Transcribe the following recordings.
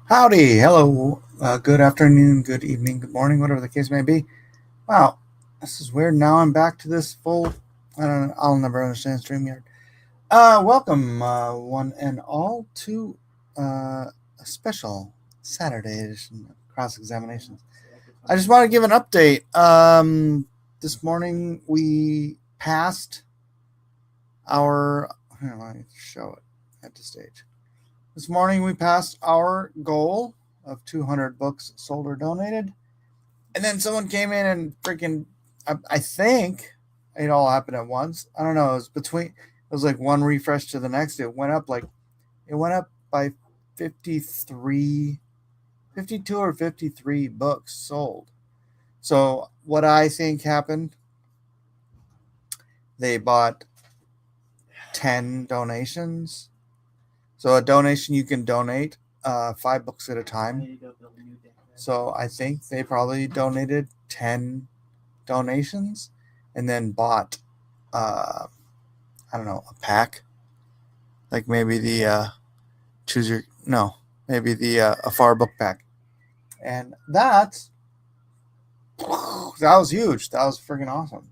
Howdy, hello, good afternoon, good evening, good morning, whatever the case may be. Wow, this is weird. Now I'm back to this full. I don't know. I'll never understand StreamYard. Welcome, one and all, to a special Saturday edition of Cross Examinations. I just want to give an update. This morning we passed our. Here, let me show it at the stage. This morning we passed our goal of 200 books sold or donated. And then someone came in and freaking, I think it all happened at once. I don't know. It was like one refresh to the next. It went up by 53, 52 or 53 books sold. So what I think happened, they bought 10 donations. So a donation, you can donate 5 books at a time. So I think they probably donated 10 donations and then bought, I don't know, a pack. Like maybe the choose your, no, maybe the AFAR book pack. And that was huge. That was freaking awesome.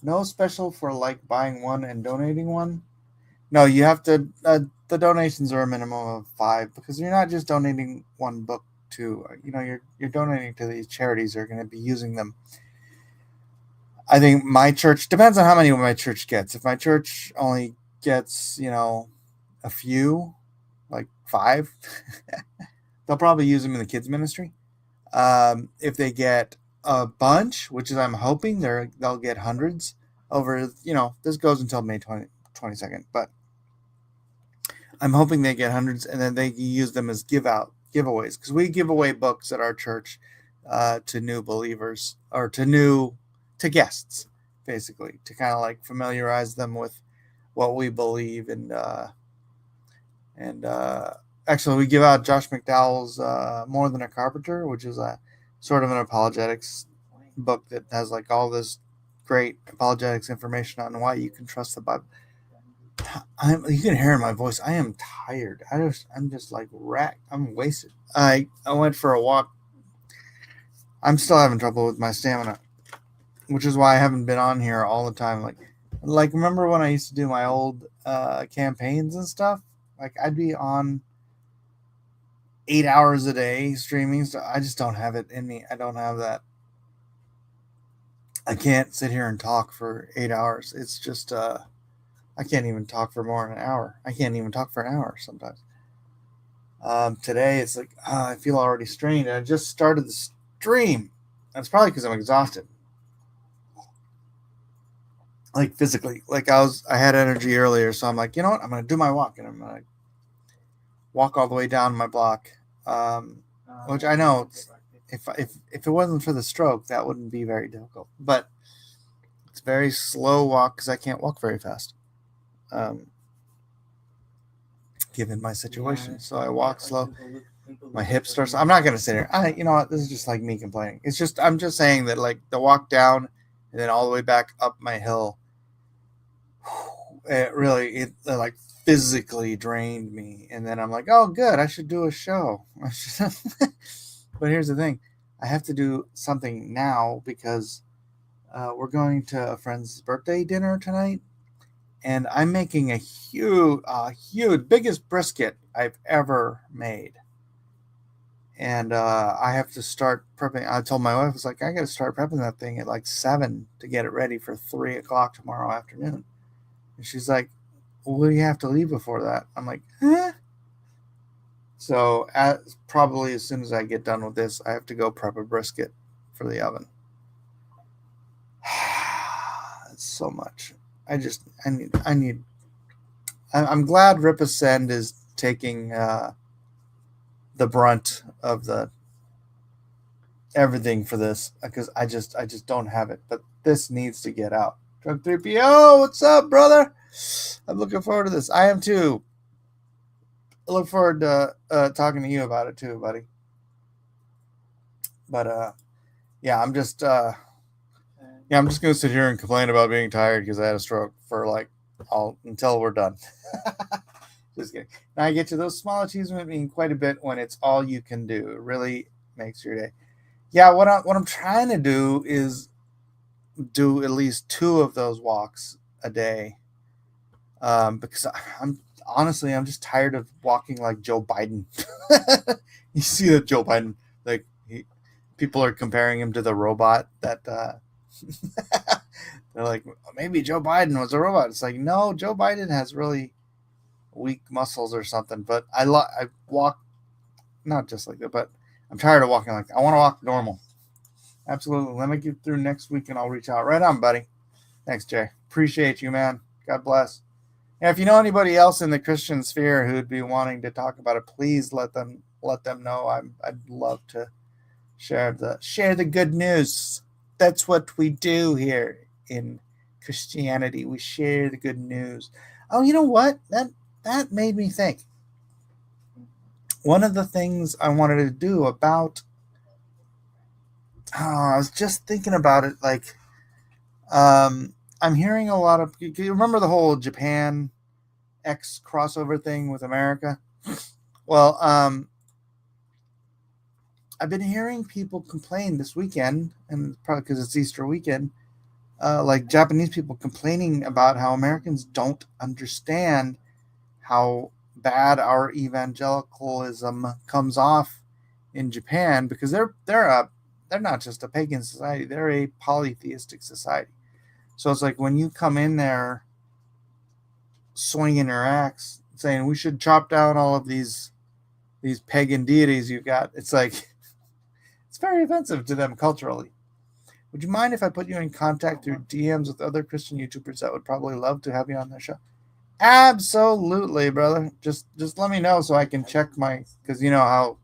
No special for like buying one and donating one. No, you have to, the donations are a minimum of 5 because you're not just donating one book to, you're donating to these charities that are going to be using them. I think my church depends on how many my church gets. If my church only gets, a few, like 5, they'll probably use them in the kids ministry. If they get a bunch, which is I'm hoping they'll get hundreds over, this goes until May 22nd, but I'm hoping they get hundreds and then they can use them as giveaways because we give away books at our church to new believers or to guests, basically, to kind of like familiarize them with what we believe and actually we give out Josh McDowell's More Than a Carpenter, which is a sort of an apologetics book that has like all this great apologetics information on why you can trust the Bible. You can hear in my voice. I am tired. I'm just like wrecked. I'm wasted. I went for a walk. I'm still having trouble with my stamina, which is why I haven't been on here all the time. Like remember when I used to do my old campaigns and stuff? Like I'd be on 8 hours a day streaming. So I just don't have it in me. I don't have that. I can't sit here and talk for 8 hours. It's just I can't even talk for more than an hour. I can't even talk for an hour sometimes. Today it's like I feel already strained. I just started the stream. That's probably because I'm exhausted. Like physically, like I had energy earlier, so I'm like, you know what? I'm gonna do my walk, and I'm gonna walk all the way down my block. Which I know, if it wasn't for the stroke, that wouldn't be very difficult. But it's a very slow walk because I can't walk very fast. Given my situation. So I walk slow. My hips start. I'm not gonna sit here. You know what? This is just like me complaining. It's just I'm just saying that like the walk down and then all the way back up my hill. It like physically drained me, and then I'm like, oh, good. I should do a show. But here's the thing: I have to do something now because we're going to a friend's birthday dinner tonight, and I'm making a huge, biggest brisket I've ever made. And I have to start prepping. I told my wife, I was like, I got to start prepping that thing at like 7 to get it ready for 3 o'clock tomorrow afternoon. And she's like, well, do you have to leave before that? I'm like, huh? So probably as soon as I get done with this, I have to go prep a brisket for the oven. It's so much. I'm glad Rip Ascend is taking the brunt of the everything for this because I just don't have it. But this needs to get out. Drug 3PO, what's up, brother? I'm looking forward to this. I am too. I look forward to talking to you about it too, buddy. But yeah, I'm just gonna sit here and complain about being tired because I had a stroke for like all until we're done. Just kidding. Now I get you. Those small achievements mean quite a bit when it's all you can do. It really makes your day. Yeah, what I'm trying to do is do at least 2 of those walks a day. Because I'm honestly I'm just tired of walking like Joe Biden. You see that Joe Biden, like people are comparing him to the robot that they're like, maybe Joe Biden was a robot. It's like, no, Joe Biden has really weak muscles or something. But I walk not just like that, but I'm tired of walking like that. I want to walk normal. Absolutely. Let me get through next week and I'll reach out. Right on, buddy. Thanks, Jay. Appreciate you, man. God bless. And if you know anybody else in the Christian sphere who'd be wanting to talk about it, please let them know. I'd love to share the good news. That's what we do here in Christianity. We share the good news. Oh, you know what? That made me think. One of the things I wanted to do about I was just thinking about it like I'm hearing a lot of you remember the whole Japan X crossover thing with America? Well, I've been hearing people complain this weekend, and probably because it's Easter weekend, like Japanese people complaining about how Americans don't understand how bad our evangelicalism comes off in Japan because they're not just a pagan society; they're a polytheistic society. So it's like when you come in there swinging your axe, saying we should chop down all of these pagan deities you've got. It's like it's very offensive to them culturally. Would you mind if I put you in contact through DMs with other Christian YouTubers that would probably love to have you on their show? Absolutely, brother. Just let me know so I can check because you know how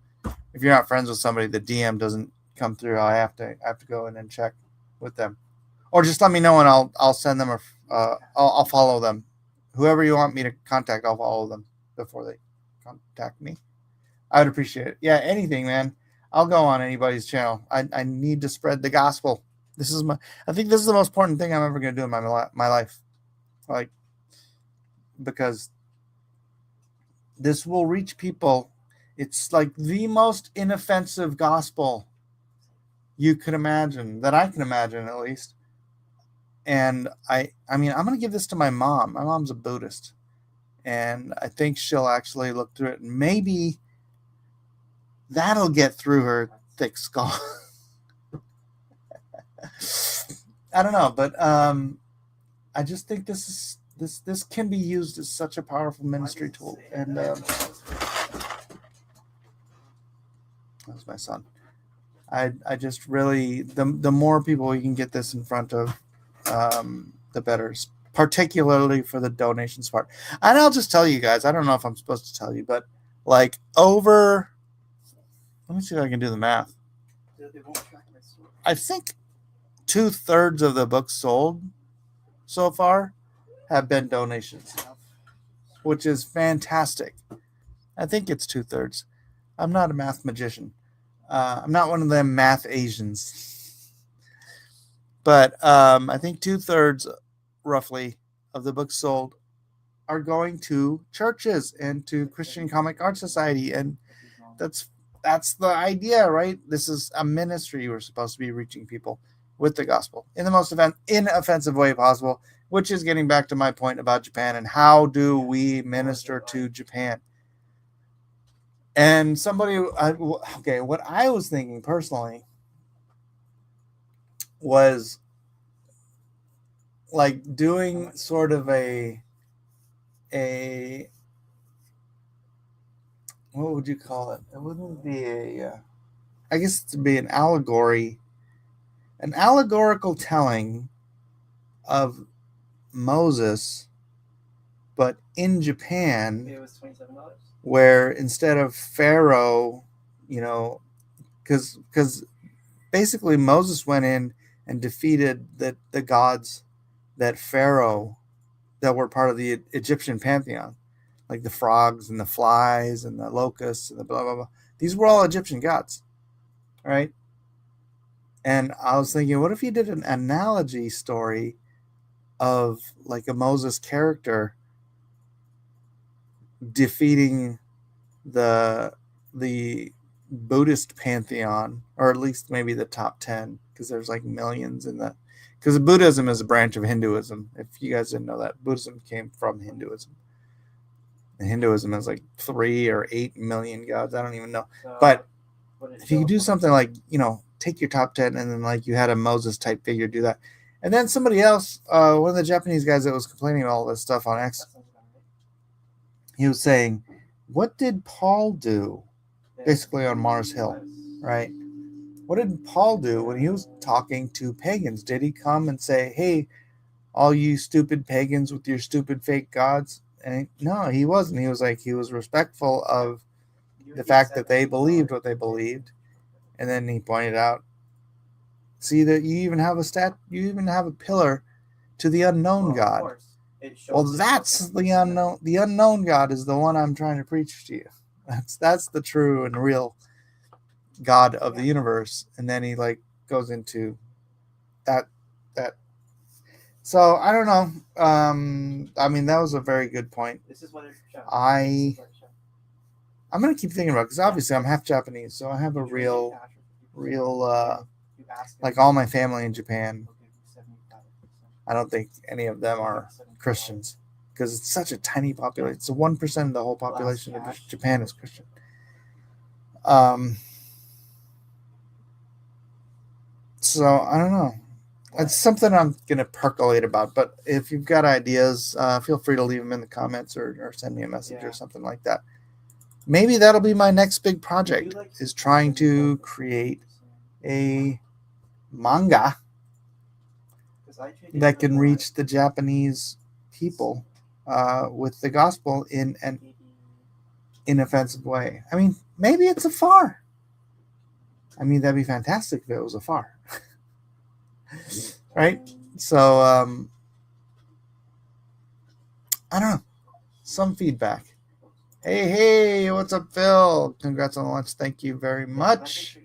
if you're not friends with somebody, the DM doesn't come through. I have to go in and check with them, or just let me know and I'll send them I'll follow them. Whoever you want me to contact, I'll follow them before they contact me. I would appreciate it. Yeah, anything, man. I'll go on anybody's channel. I need to spread the gospel. I think this is the most important thing I'm ever going to do in my life. Like, because this will reach people. It's like the most inoffensive gospel you could imagine, that I can imagine at least. And I mean, I'm going to give this to my mom. My mom's a Buddhist. And I think she'll actually look through it and maybe that'll get through her thick skull. I don't know, but I just think this can be used as such a powerful ministry tool. And that was my son. I just really the more people we can get this in front of, the better. Particularly for the donations part. And I'll just tell you guys. I don't know if I'm supposed to tell you, but like over. Let me see if I can do the math. I think 2/3 of the books sold so far have been donations, which is fantastic. I think it's 2/3. I'm not a math magician. I'm not one of them math Asians. But I think 2/3, roughly, of the books sold are going to churches and to Christian Comic Art Society. And that's the idea, right? This is a ministry. We're supposed to be reaching people with the gospel in the most inoffensive way possible, which is getting back to my point about Japan and how do we minister to Japan. And what I was thinking personally was like doing sort of a what would you call it? It wouldn't be I guess it'd be an allegory, an allegorical telling of Moses, but in Japan, it was $27. Where instead of Pharaoh, because basically Moses went in and defeated the gods that Pharaoh that were part of the Egyptian pantheon, like the frogs and the flies and the locusts and the blah blah blah. These were all Egyptian gods, right? And I was thinking, what if you did an analogy story of like a Moses character defeating the Buddhist pantheon, or at least maybe the top 10, because there's like millions in that. Because Buddhism is a branch of Hinduism. If you guys didn't know that, Buddhism came from Hinduism. And Hinduism has like 3 or 8 million gods. I don't even know. But if you do something like, take your top 10 and then like you had a Moses type figure do that. And then somebody else, one of the Japanese guys that was complaining about all this stuff on X, he was saying, what did Paul do? Basically on Mars Hill, right? What did Paul do when he was talking to pagans? Did he come and say, hey, all you stupid pagans with your stupid fake gods? And no, he wasn't. He was respectful of the fact that they believed what they believed. And then he pointed out, see that you even have a pillar to the unknown God. Well, that's the unknown. The unknown God is the one I'm trying to preach to you. That's the true and real God of the universe. And then he like goes into that. So I don't know. I mean, that was a very good point. I'm gonna keep thinking about it, because obviously I'm half Japanese, so I have a real like all my family in Japan. I don't think any of them are Christians, because it's such a tiny population. It's 1% of the whole population of Japan is Christian. So I don't know. It's something I'm going to percolate about. But if you've got ideas, feel free to leave them in the comments or send me a message or something like that. Maybe that'll be my next big project, is trying to create a manga that can reach the Japanese people with the gospel in an inoffensive way. I mean, maybe it's AFAR. I mean, that'd be fantastic if it was AFAR. Right? So, I don't know. Some feedback. Hey, what's up, Phil? Congrats on the launch. Thank you very much.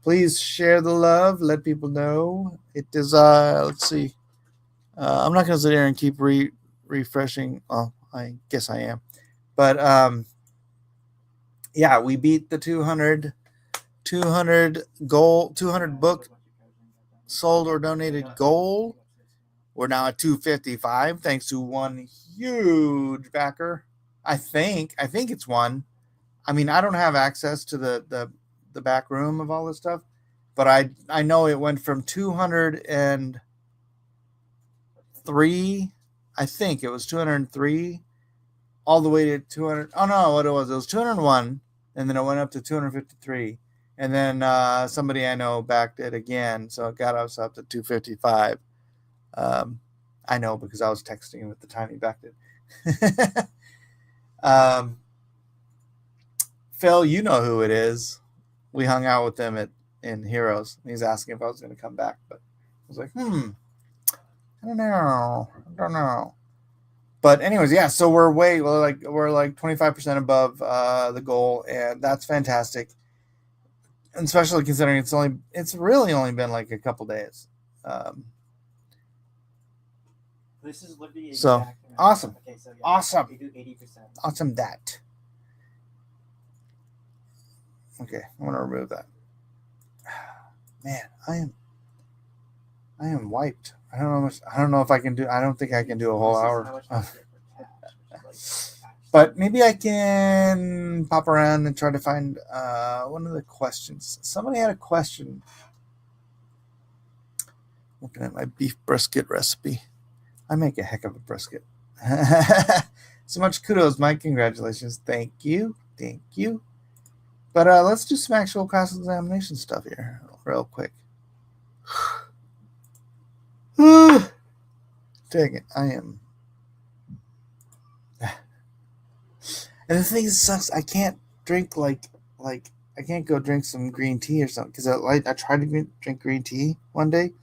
Please share the love. Let people know. It is, let's see. I'm not going to sit here and keep refreshing. Well, I guess I am. But, yeah, we beat the 200 goal, 200 book sold or donated goal. We're now at 255, thanks to one huge backer. I think it's one. I mean, I don't have access to the back room of all this stuff, but I know it went from 203. I think it was 203 all the way to 200. Oh no, what it was 201, and then it went up to 253, and then somebody I know backed it again, so it got us up to 255. I know because I was texting him at the time he backed it. Phil, you know who it is. We hung out with them in Heroes. He's asking if I was going to come back, but I was like, I don't know. But anyways, yeah. So we're like 25% above the goal, and that's fantastic. And especially considering it's really only been like a couple days. This is literally so awesome. Okay, so yeah, awesome. We do 80%. Awesome that. Okay, I'm gonna remove that. Man, I am wiped. I don't know if I can do. I don't think I can do a whole hour. But maybe I can pop around and try to find one of the questions. Somebody had a question. Looking at my beef brisket recipe. I make a heck of a brisket. So much kudos, Mike. Congratulations. Thank you. But let's do some actual cross-examination stuff here real quick. Dang it. I am. And the thing is, sucks. I can't drink like I can't go drink some green tea or something, because I tried to drink green tea one day.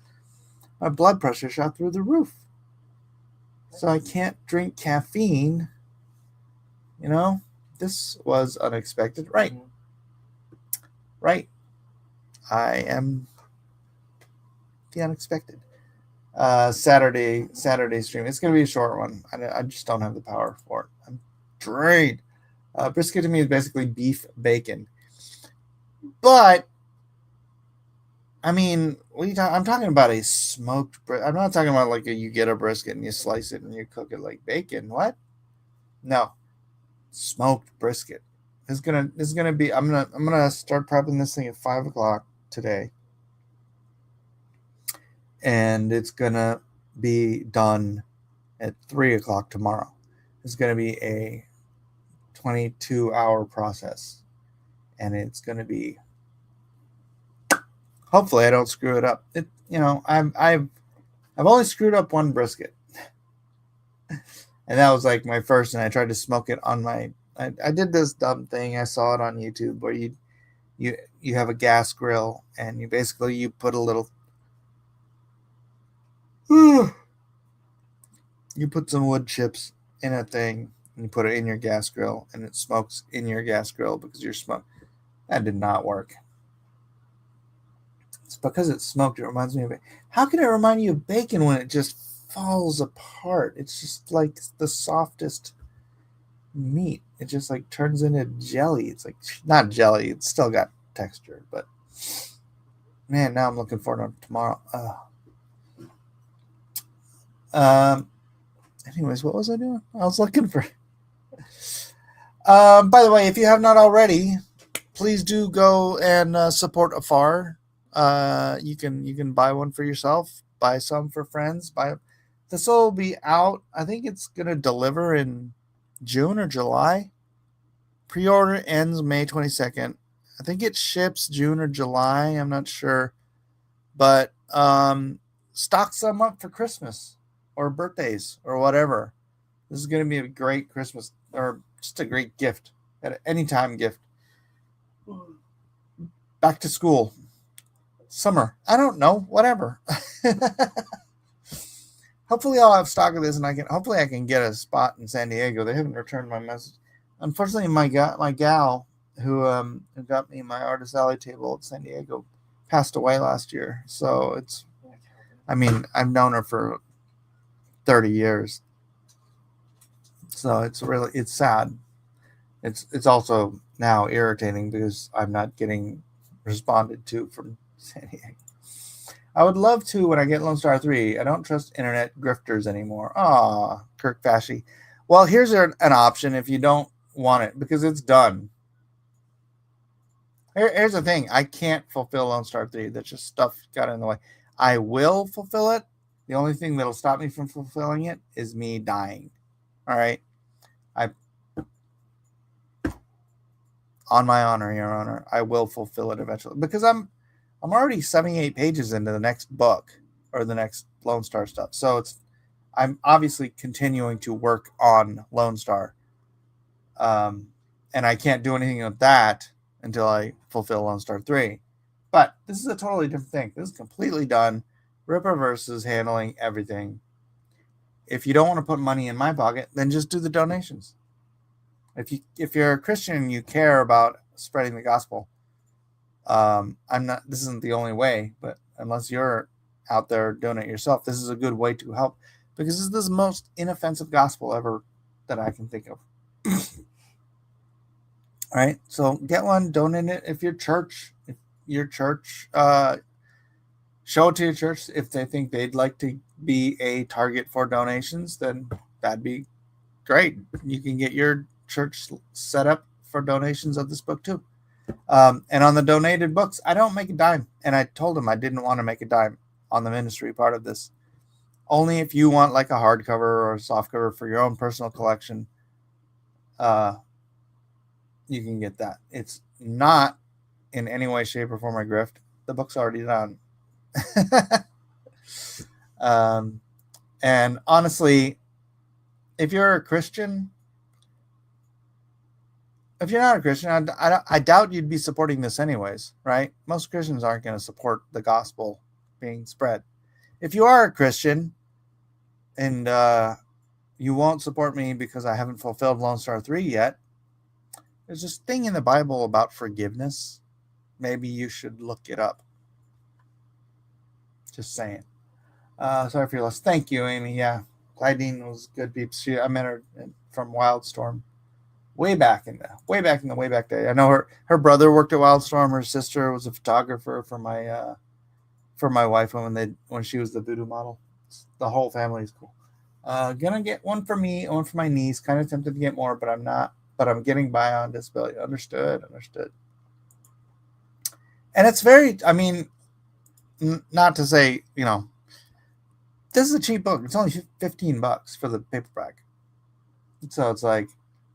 My blood pressure shot through the roof. So I can't drink caffeine. This was unexpected. Right. I am the unexpected. Saturday stream. It's going to be a short one. I just don't have the power for it. I'm drained. Brisket to me is basically beef bacon. But I mean, I'm talking about a smoked. I'm not talking about like you get a brisket and you slice it and you cook it like bacon. What? No, smoked brisket. It's gonna be. I'm gonna start prepping this thing at 5 o'clock today, and it's gonna be done at 3 o'clock tomorrow. It's gonna be a 22-hour process, and it's gonna be. Hopefully, I don't screw it up. I've only screwed up one brisket, and that was like my first. And I tried to smoke it on my. I did this dumb thing. I saw it on YouTube where you have a gas grill and you put a little. You put some wood chips in a thing and you put it in your gas grill and it smokes in your gas grill because you're smoke. That did not work. It's because it's smoked. It reminds me of it. How can it remind you of bacon when it just falls apart? It's just like the softest meat. It just like turns into jelly. It's like not jelly. It's still got texture, but man, now I'm looking forward to tomorrow. Anyways, what was I doing? I was looking for. By the way, if you have not already, please do go and support AFAR. You can buy one for yourself, buy some for friends. This will be out. I think it's gonna deliver in June or July. Pre-order ends May 22nd. I think it ships June or July. I'm not sure, but stock some up for Christmas or birthdays or whatever. This is going to be a great Christmas or just a great gift at any time gift. Back to school, summer. I don't know, whatever. Hopefully, I'll have stock of this, and hopefully I can get a spot in San Diego. They haven't returned my message. Unfortunately, my gal who got me my Artist Alley table at San Diego passed away last year. So I've known her for 30 years. So it's sad. It's also now irritating because I'm not getting responded to from San Diego. I would love to when I get Lone Star 3. I don't trust internet grifters anymore. Ah, Kirk Fashy. Well, here's an option if you don't want it because it's done. Here's the thing. I can't fulfill Lone Star 3. That's just stuff got in the way. I will fulfill it. The only thing that'll stop me from fulfilling it is me dying. All right. On my honor, Your Honor, I will fulfill it eventually because I'm already 78 pages into the next book or the next Lone Star stuff. So I'm obviously continuing to work on Lone Star. And I can't do anything with that until I fulfill Lone Star 3. But this is a totally different thing. This is completely done. Ripper versus handling everything. If you don't want to put money in my pocket, then just do the donations. If you're a Christian and you care about spreading the gospel, this isn't the only way, but unless you're out there doing it yourself, this is a good way to help because this is the most inoffensive gospel ever that I can think of. All right, so get one, donate it. If your church, show it to your church. If they think they'd like to be a target for donations, then that'd be great. You can get your church set up for donations of this book too. And on the donated books, I don't make a dime. And I told him I didn't want to make a dime on the ministry part of this. Only if you want like a hardcover or a softcover for your own personal collection, you can get that. It's not in any way, shape, or form a grift. The book's already done. And honestly, if you're a Christian, if you're not a Christian, I doubt you'd be supporting this anyways, right? Most Christians aren't going to support the gospel being spread. If you are a Christian and you won't support me because I haven't fulfilled Lone Star 3 yet, there's this thing in the Bible about forgiveness. Maybe you should look it up. Just saying. Sorry for your loss. Thank you, Amy. Yeah, Glidine was good peeps. I met her from Wildstorm. way back in the way back day. I know her brother worked at Wildstorm. Her sister was a photographer for my wife when she was the voodoo model. The whole family is cool. Gonna get one for me, one for my niece. Kind of tempted to get more, but I'm not. But I'm getting by on disability. Understood. And it's very. I mean, not to say this is a cheap book. It's only $15 for the paperback. So it's like,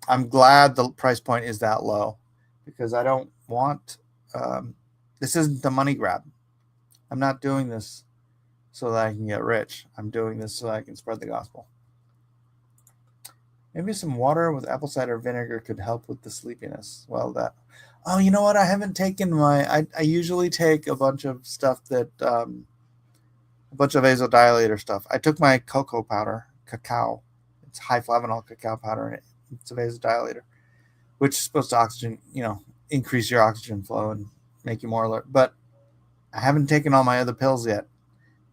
I'm glad the price point is that low, because I don't want. This isn't the money grab. I'm not doing this so that I can get rich. I'm doing this so that I can spread the gospel. Maybe some water with apple cider vinegar could help with the sleepiness. Well, that. Oh, you know what? I haven't taken I usually take a bunch of stuff that. A bunch of vasodilator stuff. I took my cacao. It's high flavanol cacao powder in it. It's a vasodilator, which is supposed to increase your oxygen flow and make you more alert. But I haven't taken all my other pills yet.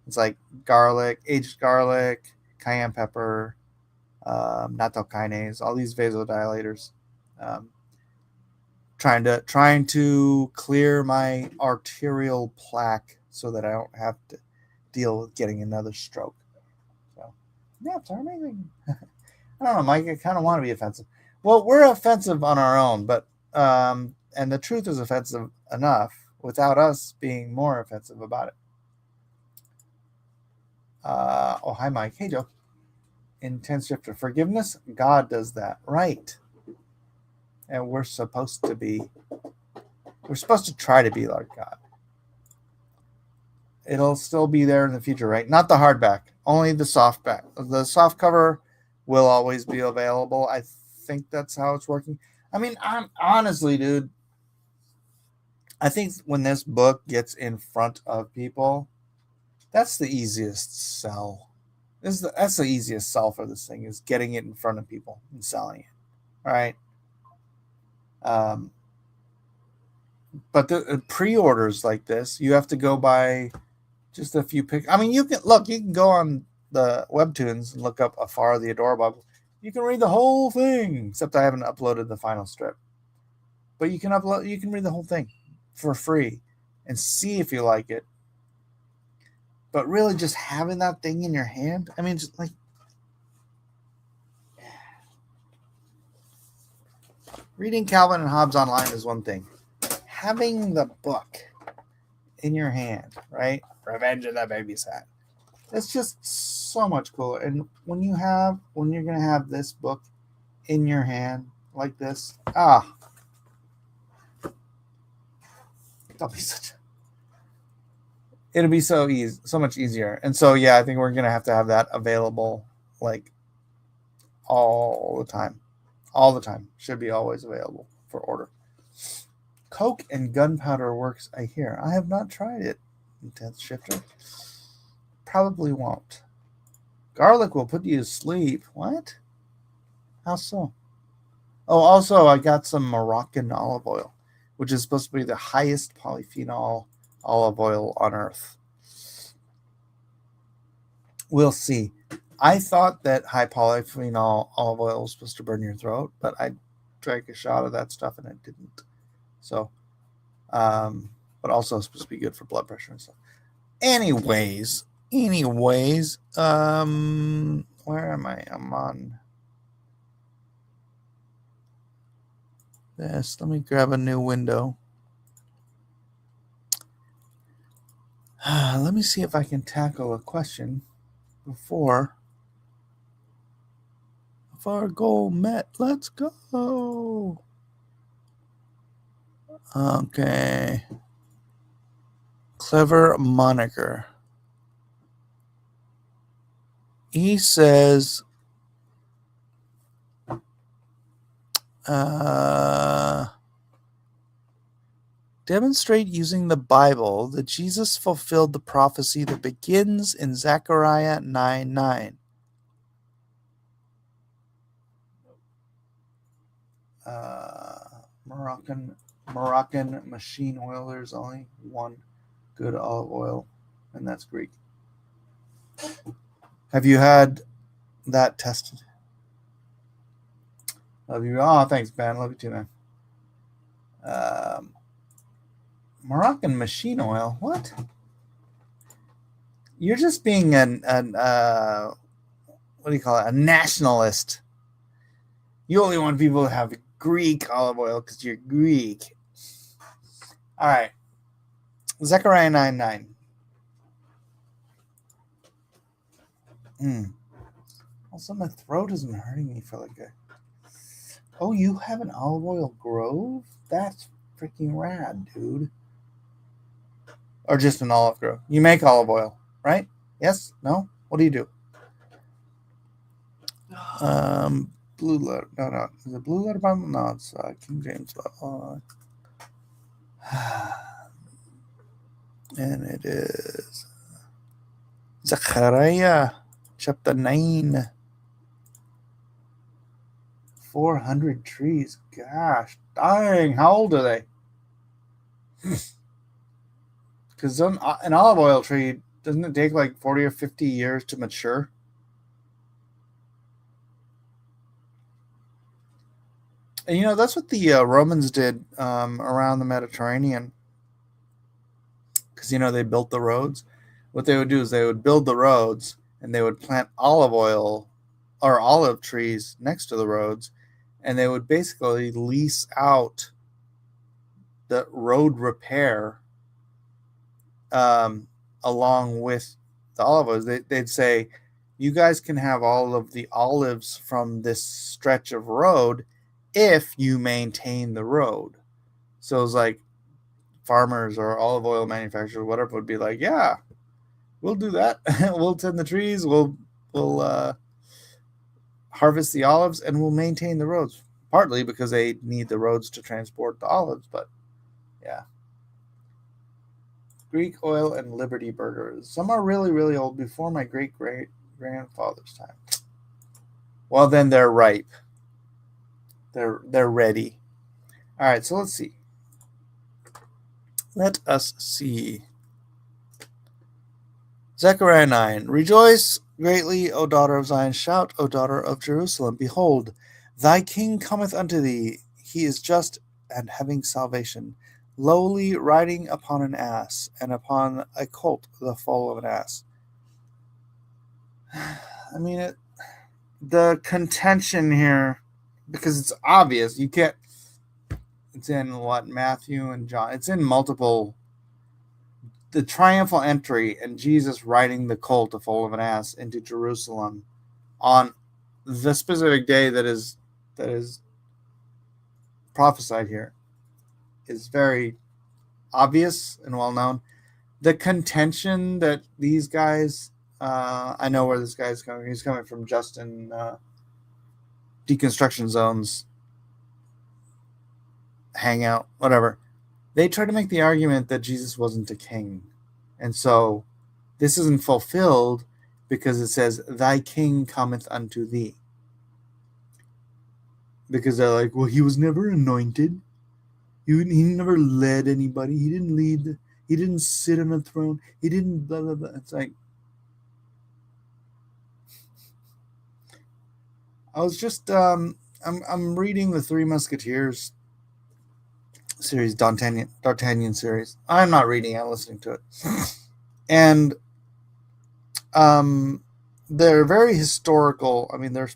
It's like garlic, aged garlic, cayenne pepper, natto kinase, all these vasodilators. Trying to clear my arterial plaque so that I don't have to deal with getting another stroke. So naps are amazing. I don't know, Mike. I kind of want to be offensive. Well, we're offensive on our own, but and the truth is offensive enough without us being more offensive about it. Oh, hi, Mike. Hey, Joe. Intense shift of forgiveness. God does that, right? And we're supposed to try to be like God. It'll still be there in the future, right? Not the hardback, only the softback. The soft cover will always be available. I think that's how it's working. I mean, I'm honestly, dude, I think when this book gets in front of people, that's the easiest sell. That's the easiest sell for this thing, is getting it in front of people and selling it, right? But the pre-orders like this, you have to go by just a few pictures. I mean, you can go on the Webtoons and look up AFAR the Adorable. You can read the whole thing, except I haven't uploaded the final strip. But you can read the whole thing for free and see if you like it. But really, just having that thing in your hand, I mean, just like, reading Calvin and Hobbes online is one thing. Having the book in your hand, right? Revenge of the Babysat. It's just so much cooler. And when you're gonna have this book in your hand like this, it'll be so easy, so much easier. And so yeah, I think we're gonna have to have that available like all the time. All the time. Should be always available for order. Coke and gunpowder works, I hear. I have not tried it. Intense shifter. Probably won't. Garlic will put you to sleep. What? How so? Oh, also, I got some Moroccan olive oil, which is supposed to be the highest polyphenol olive oil on earth. We'll see. I thought that high polyphenol olive oil was supposed to burn your throat, but I drank a shot of that stuff and it didn't. So, but also it's supposed to be good for blood pressure and stuff. Anyways, where am I? I'm on this. Let me grab a new window. Let me see if I can tackle a question before our goal met. Let's go. Okay. Clever moniker. He says, demonstrate using the Bible that Jesus fulfilled the prophecy that begins in Zechariah 9:9. Moroccan machine oil. There's only one good olive oil, and that's Greek. Have you had that tested? Love you. Oh, thanks, Ben. Love you too, man. Moroccan machine oil. What? You're just being an what do you call it? A nationalist. You only want people to have Greek olive oil because you're Greek. All right. Zechariah 9:9. Also, my throat has been hurting me for like a. Oh, you have an olive oil grove? That's freaking rad, dude. Or just an olive grove. You make olive oil, right? Yes? No? What do you do? Blue letter. No. Is it Blue Letter Bible? No, it's King James Bible. And it is Zechariah chapter 9. 400 trees. Gosh, dang, how old are they? Because an olive oil tree, doesn't it take like 40 or 50 years to mature? And that's what the Romans did around the Mediterranean. Because, they built the roads. What they would do is they would build the roads and they would plant olive oil or olive trees next to the roads. And they would basically lease out the road repair along with the olive oils. They'd say, you guys can have all of the olives from this stretch of road if you maintain the road. So it's like farmers or olive oil manufacturers, whatever, would be like, yeah, we'll do that. We'll tend the trees. We'll harvest the olives and we'll maintain the roads. Partly because they need the roads to transport the olives, but yeah. Greek oil and Liberty burgers. Some are really, really old, before my great-great-grandfather's time. Well, then they're ripe. They're ready. All right, so let's see. Let us see. Zechariah 9. Rejoice greatly, O daughter of Zion. Shout, O daughter of Jerusalem. Behold, thy king cometh unto thee. He is just and having salvation, lowly, riding upon an ass, and upon a colt, the foal of an ass. I mean, the contention here, because it's obvious, you can't. It's in Matthew and John. It's in multiple. The triumphal entry and Jesus riding the colt, the foal of an ass, into Jerusalem on the specific day that is prophesied here is very obvious and well known. The contention that these guys, I know where this guy's coming. He's coming from Justin Deconstruction Zone's hangout, whatever. They try to make the argument that Jesus wasn't a king. And so this isn't fulfilled because it says, thy king cometh unto thee. Because they're like, well, he was never anointed. He never led anybody. He didn't lead. He didn't sit on a throne. He didn't blah, blah, blah. It's like, I was just, I'm reading the Three Musketeers series, D'Artagnan series. I'm not reading it, I'm listening to it. And they're very historical. I mean, they're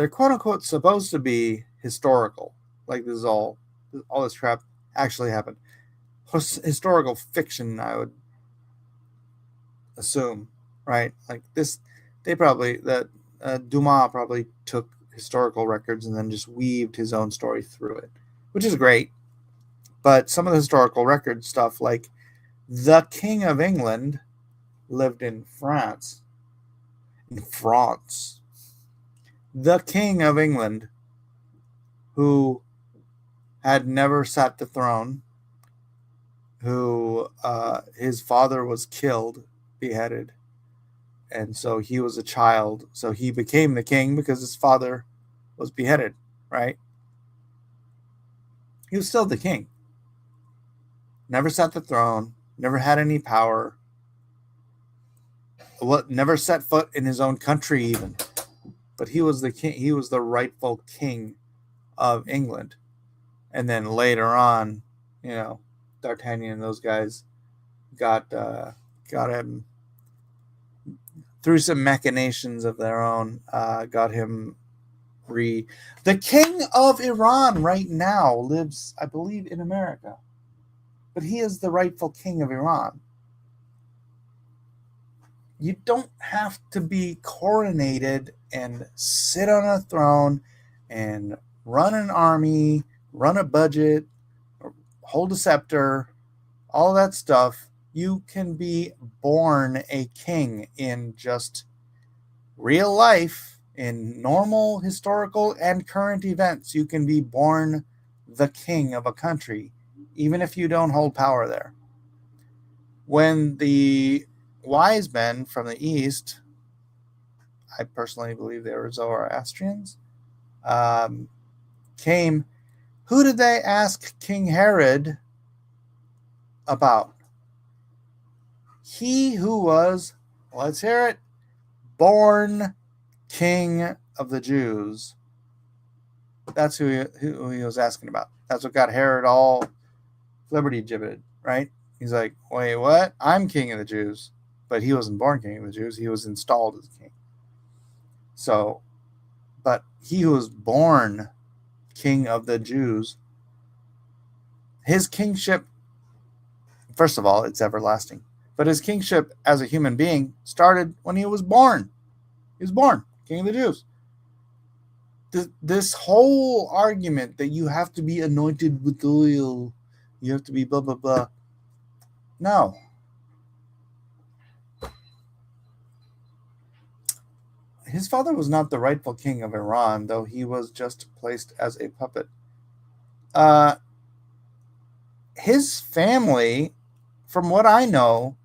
quote unquote supposed to be historical. Like this is all this crap actually happened. Historical fiction, I would assume, right? Like this, Dumas probably took historical records and then just weaved his own story through it, which is great. But some of the historical record stuff, like the King of England lived in France. The King of England, who had never sat the throne, who his father was killed, beheaded, and so he was a child. So he became the king because his father was beheaded, right? He was still the king. Never sat the throne, never had any power, never set foot in his own country even. but he was the king. He was the rightful king of England. And then later on, D'Artagnan and those guys got him through some machinations of their own. Got him The king of Iran right now lives, I believe, in America, but he is the rightful king of Iran. You don't have to be coronated and sit on a throne and run an army, run a budget, hold a scepter, all that stuff. You can be born a king in just real life, in normal historical and current events. You can be born the king of a country, even if you don't hold power there. When the wise men from the east, I personally believe they were Zoroastrians, came, who did they ask King Herod about? He who was, let's hear it, born king of the Jews. That's who he was asking about. That's what got Herod all liberty gibbeted, right? He's like, wait, what? I'm king of the Jews. But he wasn't born king of the Jews. He was installed as king. So, but he who was born king of the Jews, his kingship, first of all, it's everlasting. But his kingship as a human being started when he was born. He was born king of the Jews. This whole argument that you have to be anointed with oil, you have to be blah, blah, blah. No. His father was not the rightful king of Iran, though he was just placed as a puppet. His family, from what I know,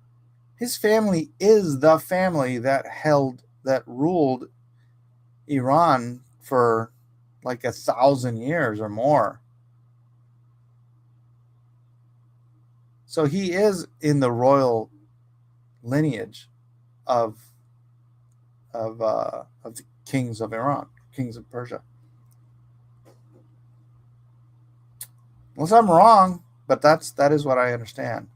his family is the family that ruled Iran for like 1,000 years or more. So he is in the royal lineage of the kings of Iran, kings of Persia. Unless I'm wrong, but that is what I understand.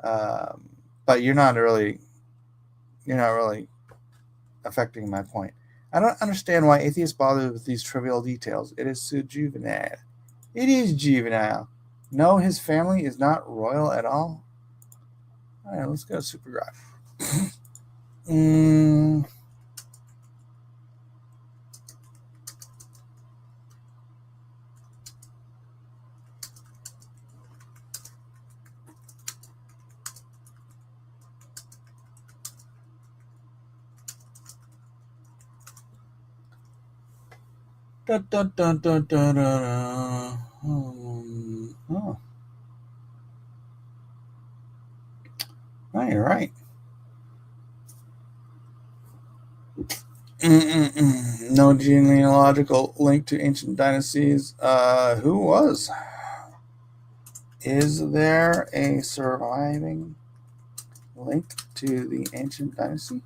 But you're not really affecting my point. I don't understand why atheists bother with these trivial details. It is so juvenile. It is juvenile. No, his family is not royal at all. All right, let's go Super Drive. Dun, dun, dun, dun, dun, dun. Oh. Oh, you're right. No genealogical link to ancient dynasties. Who was? Is there a surviving link to the ancient dynasty?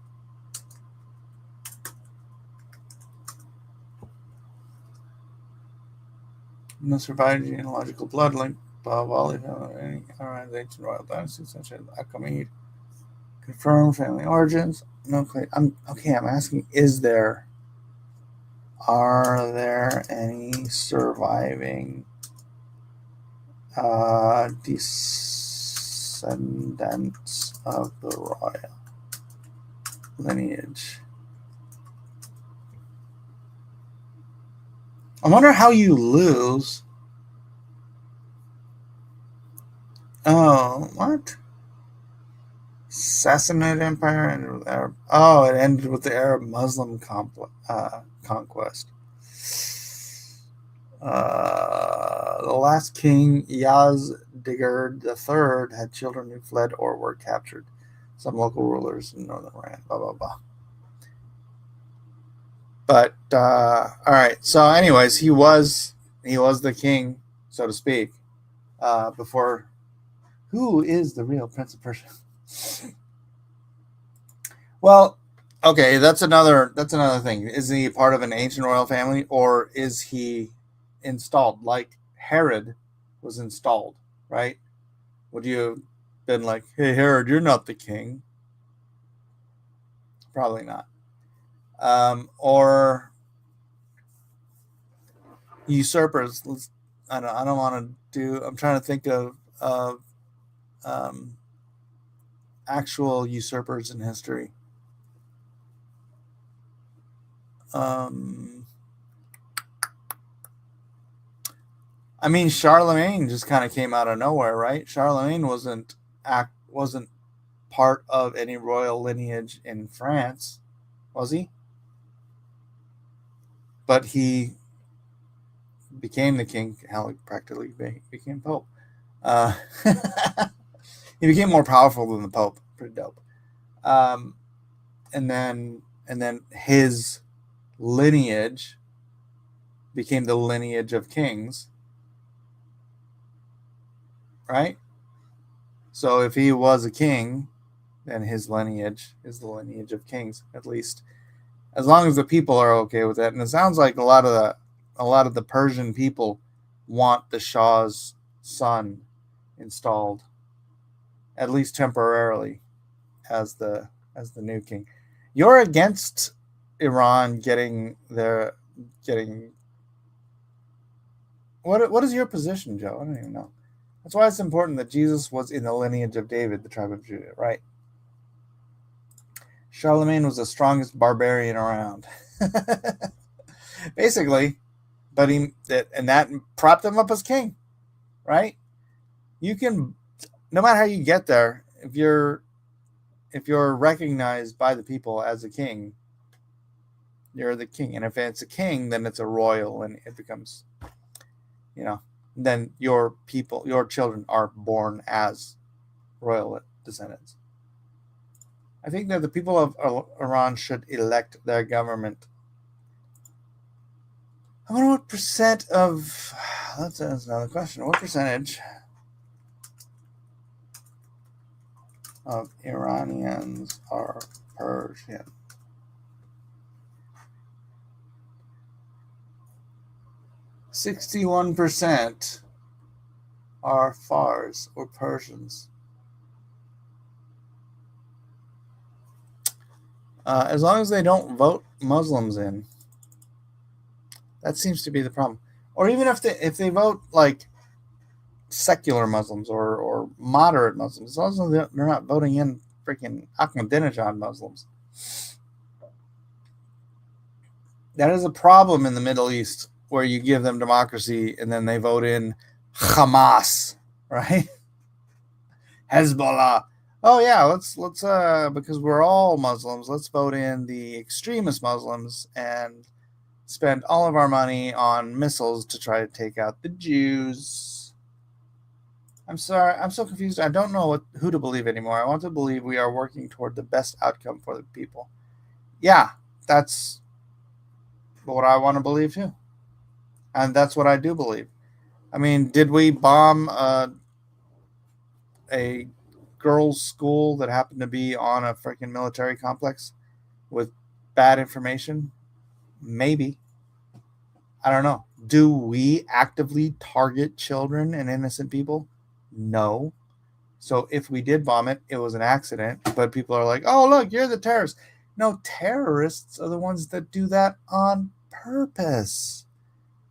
No surviving genealogical blood link above all any ancient royal dynasties such as Achaemenid. Confirm family origins. No claim. I'm asking, are there any surviving descendants of the royal lineage? I wonder how you lose. Oh, what? Sassanid Empire ended with Arab. Oh, it ended with the Arab Muslim conquest. The last king, Yazdegerd III, had children who fled or were captured. Some local rulers in northern Iran. Blah blah blah. But all right. So, anyways, he was the king, so to speak, before. Who is the real Prince of Persia? Well, Okay, that's another thing. Is he part of an ancient royal family, or is he installed like Herod was installed, right? Would you have been like, "Hey Herod, you're not the king"? Probably not. Or usurpers. I don't want to do. I'm trying to think of um, actual usurpers in history. Um, I mean, Charlemagne just kind of came out of nowhere, right? Charlemagne wasn't part of any royal lineage in France, was he? But he became the king. Hell, he practically became pope. Uh, he became more powerful than the pope. Pretty dope. Um, and then his lineage became the lineage of kings, right? So if he was a king, then his lineage is the lineage of kings, at least as long as the people are okay with it. And it sounds like a lot of the Persian people want the Shah's son installed, at least temporarily, as the new king. You're against Iran getting what is your position, Joe? I don't even know. That's why it's important that Jesus was in the lineage of David, the tribe of Judah, right? Charlemagne was the strongest barbarian around. Basically, but that propped him up as king, right? You can, no matter how you get there, if you're recognized by the people as a king, you're the king. And if it's a king, then it's a royal, and it becomes, then your children are born as royal descendants. I think that the people of Iran should elect their government. I wonder what percent of. That's another question. What percentage of Iranians are Persian? 61% are Fars or Persians. As long as they don't vote Muslims in, that seems to be the problem. Or even if they vote like secular Muslims or moderate Muslims, as long as they're not voting in freaking Ahmadinejad Muslims. That is a problem in the Middle East, where you give them democracy and then they vote in Hamas, right? Hezbollah. Oh yeah, let's because we're all Muslims, let's vote in the extremist Muslims and spend all of our money on missiles to try to take out the Jews. I'm sorry, I'm so confused. I don't know who to believe anymore. I want to believe we are working toward the best outcome for the people. Yeah, that's what I want to believe too. And that's what I do believe. I mean, did we bomb a girls' school that happened to be on a freaking military complex with bad information? Maybe. I don't know. Do we actively target children and innocent people? No. So if we did bomb it, it was an accident. But people are like, oh, look, you're the terrorist. No, terrorists are the ones that do that on purpose.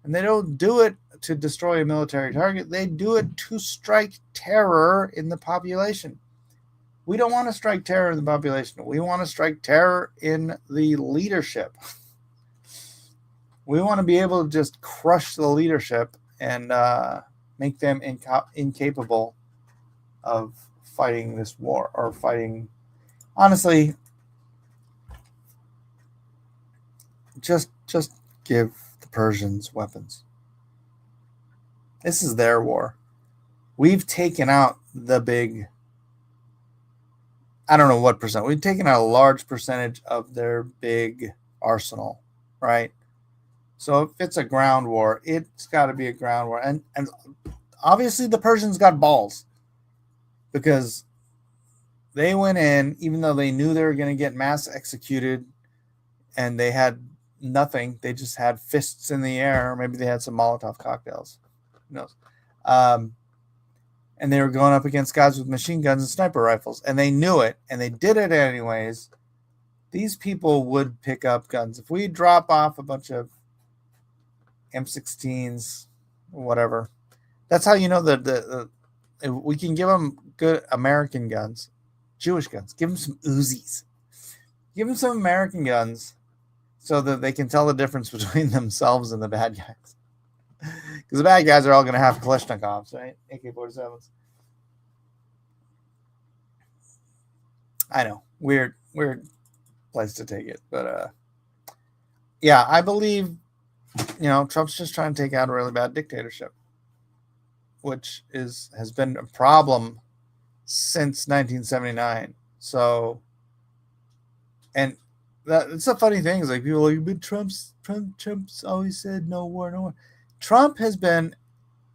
And they don't do it to destroy a military target. They do it to strike terror in the population. We don't want to strike terror in the population. We want to strike terror in the leadership. We want to be able to just crush the leadership and make them incapable of fighting this war or fighting. Honestly, just give the Persians weapons. This is their war. We've taken out the big, I don't know what percent. We've taken out a large percentage of their big arsenal, right? So if it's a ground war, it's got to be a ground war. And obviously the Persians got balls, because They went in, even though they knew they were going to get mass executed, and they had nothing. They just had fists in the air. Or maybe they had some Molotov cocktails. Who knows? And they were going up against guys with machine guns and sniper rifles, and they knew it, and they did it anyways. These people would pick up guns. If we drop off a bunch of M16s, whatever, that's how you know that we can give them good American guns, Jewish guns. Give them some Uzis. Give them some American guns so that they can tell the difference between themselves and the bad guys. Because the bad guys are all going to have Kalashnikovs, right? AK-47s. I know. Weird place to take it. But, yeah, I believe, Trump's just trying to take out a really bad dictatorship, which has been a problem since 1979. So, and it's a funny thing. Is like people are like, but Trump's always said no war, no war. Trump has been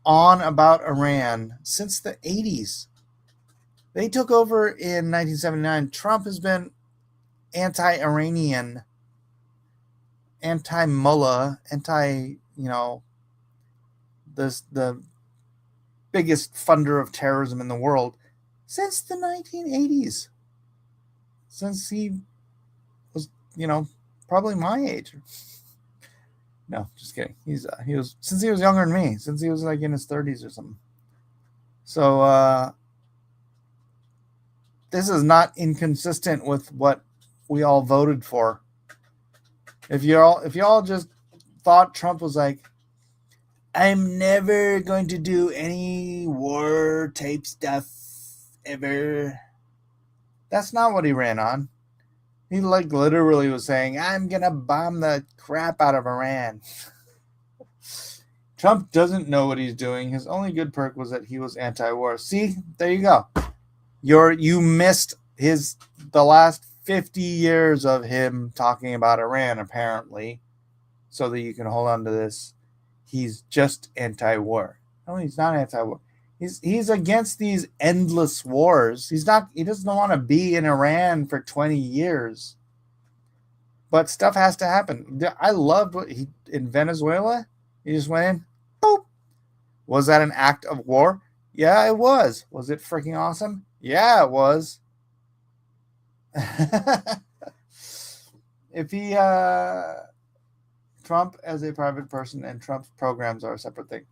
on about Iran since the 80s. They took over in 1979. Trump has been anti-Iranian, anti-mullah, the biggest funder of terrorism in the world since the 1980s. Since he was, probably my age. No, just kidding. He was since he was younger than me, since he was like in his 30s or something. So this is not inconsistent with what we all voted for. If y'all just thought Trump was like, I'm never going to do any war type stuff ever. That's not what he ran on. He literally was saying, I'm going to bomb the crap out of Iran. Trump doesn't know what he's doing. His only good perk was that he was anti-war. See, there you go. You missed the last 50 years of him talking about Iran, apparently, so that you can hold on to this. He's just anti-war. No, he's not anti-war. He's against these endless wars. He doesn't want to be in Iran for 20 years. But stuff has to happen. I loved what he in Venezuela. He just went in. Boop. Was that an act of war? Yeah, it was. Was it freaking awesome? Yeah, it was. If he Trump as a private person and Trump's programs are a separate thing.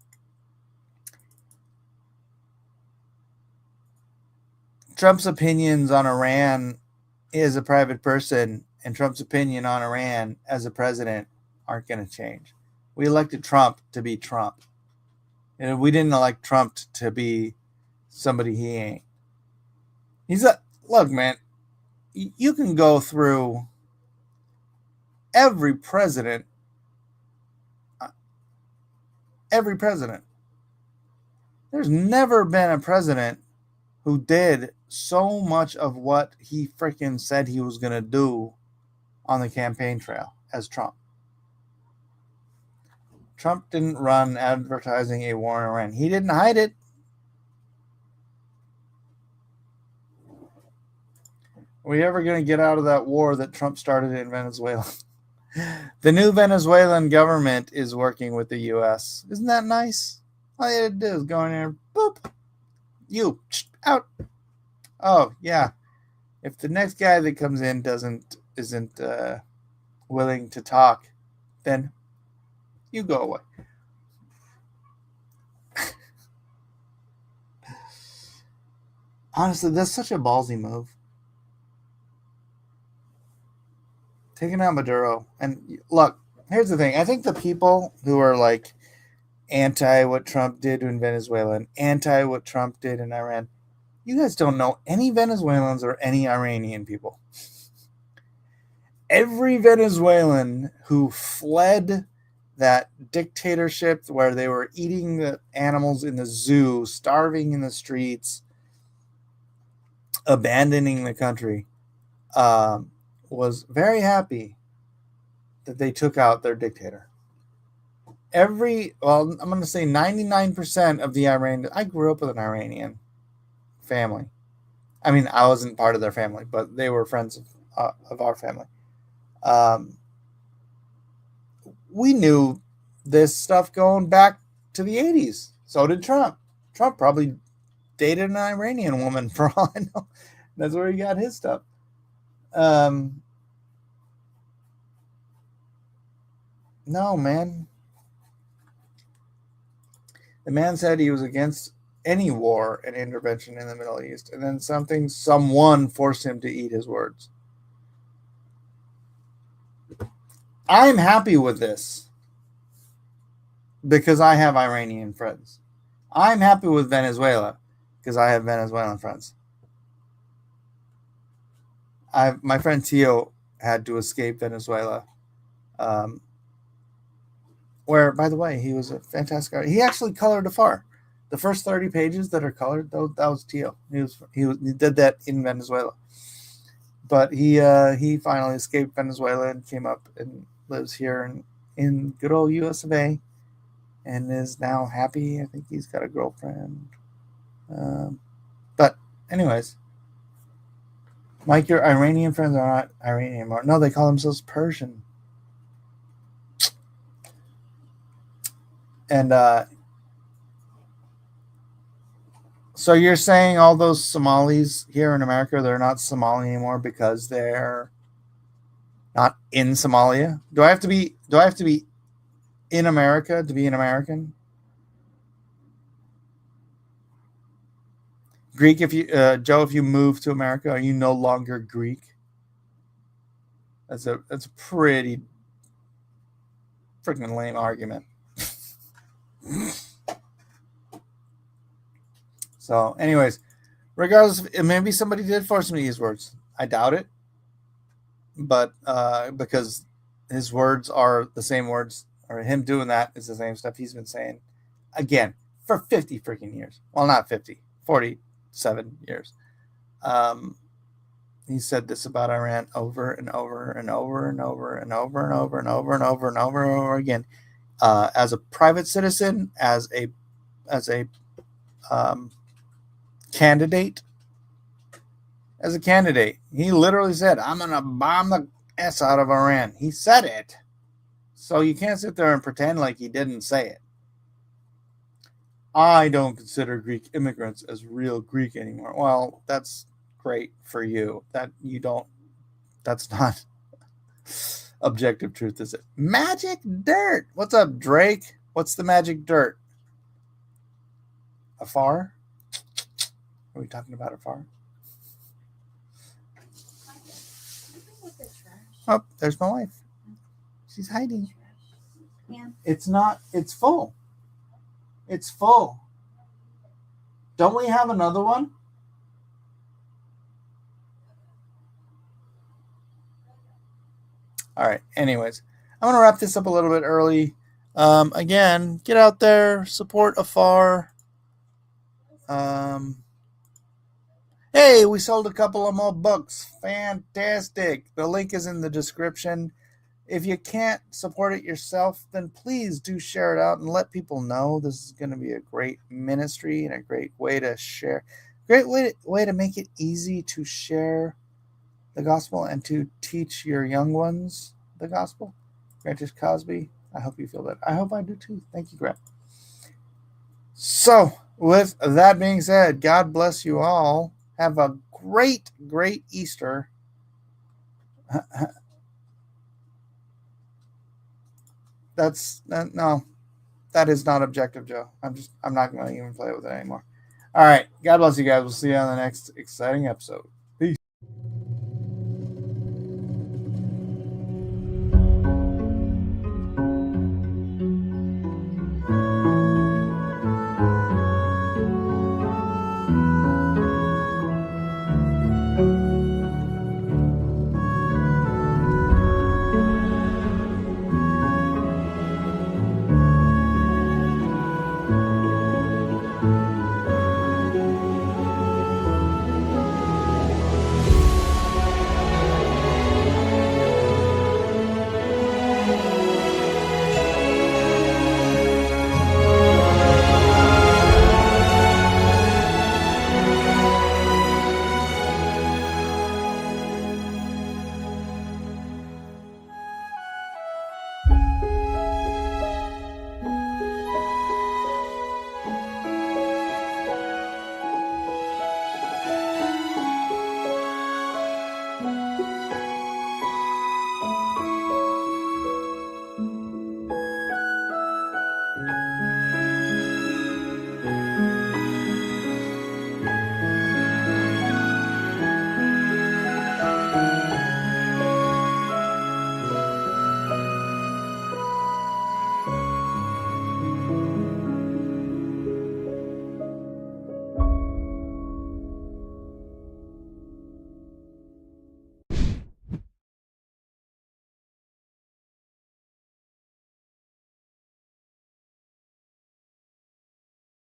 Trump's opinions on Iran as a private person and Trump's opinion on Iran as a president aren't going to change. We elected Trump to be Trump. And we didn't elect Trump to be somebody he ain't. Look, man, you can go through every president. There's never been a president who did so much of what he freaking said he was going to do on the campaign trail as Trump. Trump didn't run advertising a war in Iran. He didn't hide it. Are we ever going to get out of that war that Trump started in Venezuela? The new Venezuelan government is working with the U.S. Isn't that nice? All you had to do is go in there, boop, you, out. Oh, yeah. If the next guy that comes in isn't willing to talk, then you go away. Honestly, that's such a ballsy move. Taking out Maduro. And look, here's the thing. I think the people who are like anti what Trump did in Venezuela and anti what Trump did in Iran, you guys don't know any Venezuelans or any Iranian people. Every Venezuelan who fled that dictatorship where they were eating the animals in the zoo, starving in the streets, abandoning the country, was very happy that they took out their dictator. I'm going to say 99% of the Iranian. I grew up with an Iranian family. I mean, I wasn't part of their family, but they were friends of our family. We knew this stuff going back to the 80s. So did Trump. Trump probably dated an Iranian woman for all I know. That's where he got his stuff. No, man. The man said he was against any war and intervention in the Middle East, and then someone forced him to eat his words. I'm happy with this because I have Iranian friends. I'm happy with Venezuela because I have Venezuelan friends. My friend Tio had to escape Venezuela, where, by the way, he was a fantastic artist. He actually colored AFAR. The first 30 pages that are colored, that was Tio. He did that in Venezuela, but he finally escaped Venezuela and came up and lives here in good old US of A, and is now happy. I think he's got a girlfriend. But anyways, Mike, your Iranian friends are not Iranian anymore. No, they call themselves Persian. And so you're saying all those Somalis here in America, they're not Somali anymore because they're not in Somalia? Do I have to be in America to be an American? Greek, if you Joe, if you move to America, are you no longer Greek? That's a pretty freaking lame argument. So, anyways, regardless, maybe somebody did force me to use words. I doubt it, but because his words are the same words, or him doing that is the same stuff he's been saying again for 50 freaking years. Well, not 50, 47 years. He said this about Iran over and over and over and over and over and over and over and over and over and over again. As a private citizen, as a candidate, he literally said, "I'm gonna bomb the S out of Iran." He said it, so you can't sit there and pretend like he didn't say it. I don't consider Greek immigrants as real Greek anymore. Well, that's great for you. That you don't. That's not objective truth, is it? Magic dirt. What's up, Drake? What's the magic dirt? AFAR? Are we talking about AFAR? Oh, there's my wife. She's hiding. Yeah. It's not. It's full. It's full. Don't we have another one? All right. Anyways, I'm going to wrap this up a little bit early. Again, get out there, support AFAR. Hey, we sold a couple of more books. Fantastic. The link is in the description. If you can't support it yourself, then please do share it out and let people know. This is going to be a great ministry and a great way to share. Great way to make it easy to share the gospel and to teach your young ones the gospel. Grant Cosby, I hope you feel that. I hope I do too. Thank you, Grant. So, with that being said, God bless you all. Have a great, great Easter. No, that is not objective, Joe. I'm not going to even play with it anymore. All right. God bless you guys. We'll see you on the next exciting episode.